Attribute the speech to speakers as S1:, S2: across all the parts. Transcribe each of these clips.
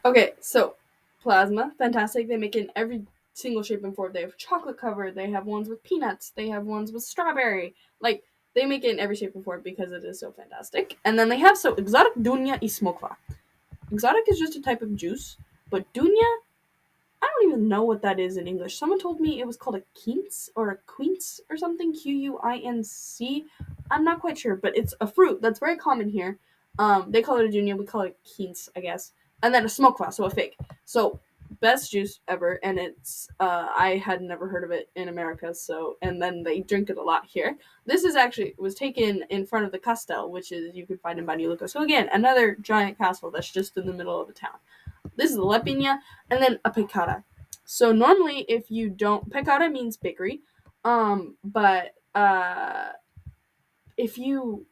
S1: Okay, so plasma, fantastic. They make it in every single shape and form. They have chocolate covered. They have ones with peanuts. They have ones with strawberry. Like they make it in every shape and form because it is so fantastic. And then they have so exotic dunya y smokva. Exotic is just a type of juice, but dunya, I don't even know what that is in English. Someone told me it was called a quince or a quince or something. Quinc. I'm not quite sure, but it's a fruit that's very common here. They call it a dunya. We call it quince, I guess. And then a smokva, so a fig. So best juice ever, and it's I had never heard of it in America. So and then they drink it a lot here. This is actually was taken in front of the castel, which is you can find in Banja Luka. So again, another giant castle that's just in the middle of a town. This is the lepina, and then a pecada. So normally, if you don't, pecada means bakery, but if you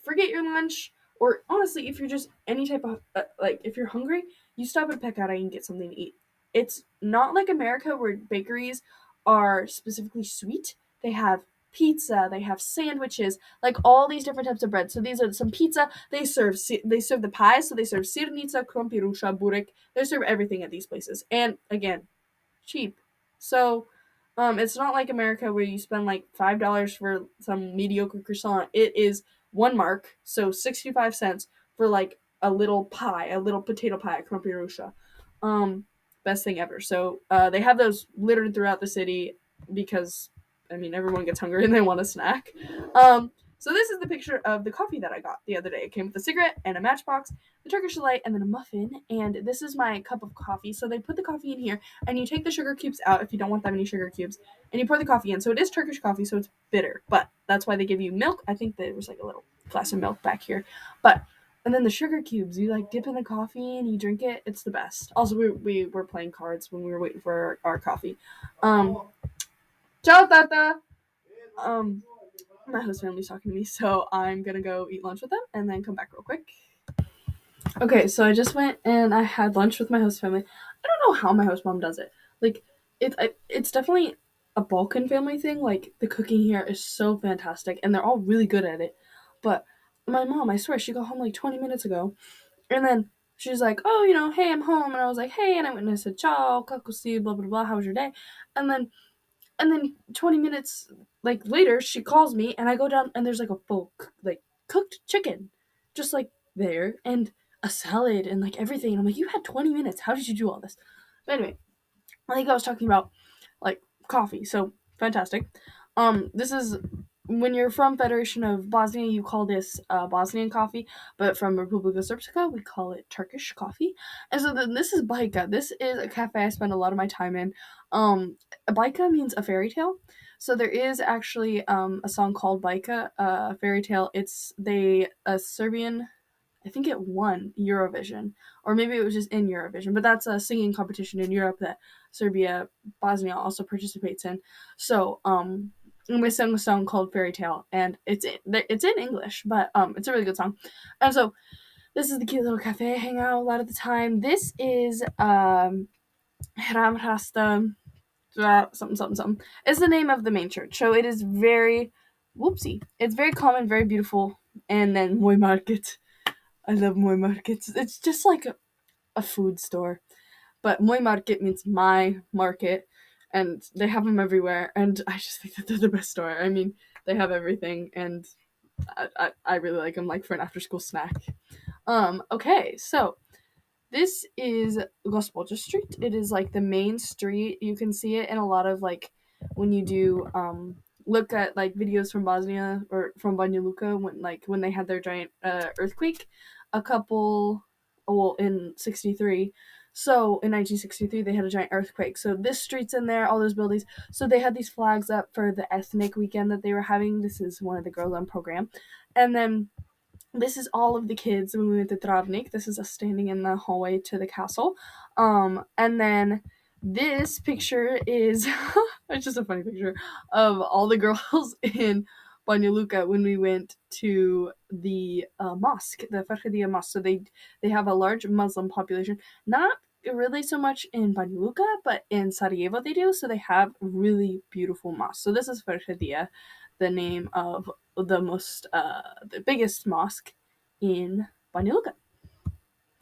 S1: forget your lunch, or honestly, if you're just any type of like, if you're hungry, you stop at pecada and get something to eat. It's not like America where bakeries are specifically sweet. They have pizza, they have sandwiches, like all these different types of bread. So these are some pizza. They serve the pies. So they serve sirnica, krompirusha, burek. They serve everything at these places, and again, cheap. So it's not like America where you spend like $5 for some mediocre croissant. It is 1 mark, so 65 cents for like a little pie, a little potato pie at Krompirusha. Um, Best thing ever. So they have those littered throughout the city because I mean everyone gets hungry and they want a snack. So this is the picture of the coffee that I got the other day. It came with a cigarette and a matchbox, the Turkish delight, and then a muffin. And this is my cup of coffee. So they put the coffee in here, and you take the sugar cubes out if you don't want that many sugar cubes, and you pour the coffee in. So it is Turkish coffee, so it's bitter, but that's why they give you milk. I think there was like a little glass of milk back here, but and then the sugar cubes, you like dip in the coffee and you drink it. It's the best. Also, we were playing cards when we were waiting for our coffee. Ciao, Tata. Um, my host family's talking to me, so I'm gonna go eat lunch with them and then come back real quick. Okay, so I just went and I had lunch with my host family. I don't know how my host mom does it. Like, it's definitely a Balkan family thing. Like, the cooking here is so fantastic, and they're all really good at it. But my mom, I swear, she got home like 20 minutes ago, and then she's like, "Oh, hey, I'm home," and I was like, "Hey," and I went and I said, "Ciao, kakusi, blah blah blah. How was your day?" And then 20 minutes like later, she calls me, and I go down, and there's like a full like cooked chicken, just like there, and a salad and like everything. And I'm like, you had 20 minutes. How did you do all this? But anyway, I think I was talking about like coffee. So fantastic. This is when you're from Federation of Bosnia, you call this Bosnian coffee, but from Republika Srpska, we call it Turkish coffee. And so then this is Bajka. This is a cafe I spend a lot of my time in. Bajka means a fairy tale. So there is actually a song called Bajka, a fairy tale. It's a Serbian, I think it won Eurovision, or maybe it was just in Eurovision. But that's a singing competition in Europe that Serbia, Bosnia also participates in. So, and we sang a song called Fairy Tale, and it's in English, but it's a really good song. And so this is the cute little cafe I hang out a lot of the time. This is Hram Rasta something something something is the name of the main church. So it is very whoopsie. It's very common, very beautiful, and then Moy Market. I love Moy Markets. It's just like a food store. But Moy Market means my market, and they have them everywhere. And I just think that they're the best store. I mean, they have everything, and I really like them, like for an after school snack. Okay, so this is Gospodja Street. It is like the main street. You can see it in a lot of like when you do look at like videos from Bosnia or from Banja Luka when they had their giant earthquake a couple well in 63. So in 1963 they had a giant earthquake. So this street's in there, all those buildings. So they had these flags up for the ethnic weekend that they were having. This is one of the girls on program. And then this is all of the kids when we went to Travnik. This is us standing in the hallway to the castle. And then this picture is it's just a funny picture of all the girls in Banja Luka when we went to the mosque, the Farhadia mosque. So they have a large Muslim population, not really so much in Banja Luka, but in Sarajevo they do. So they have really beautiful mosques. So this is Farhadia, the name of the biggest mosque in Banja Luka.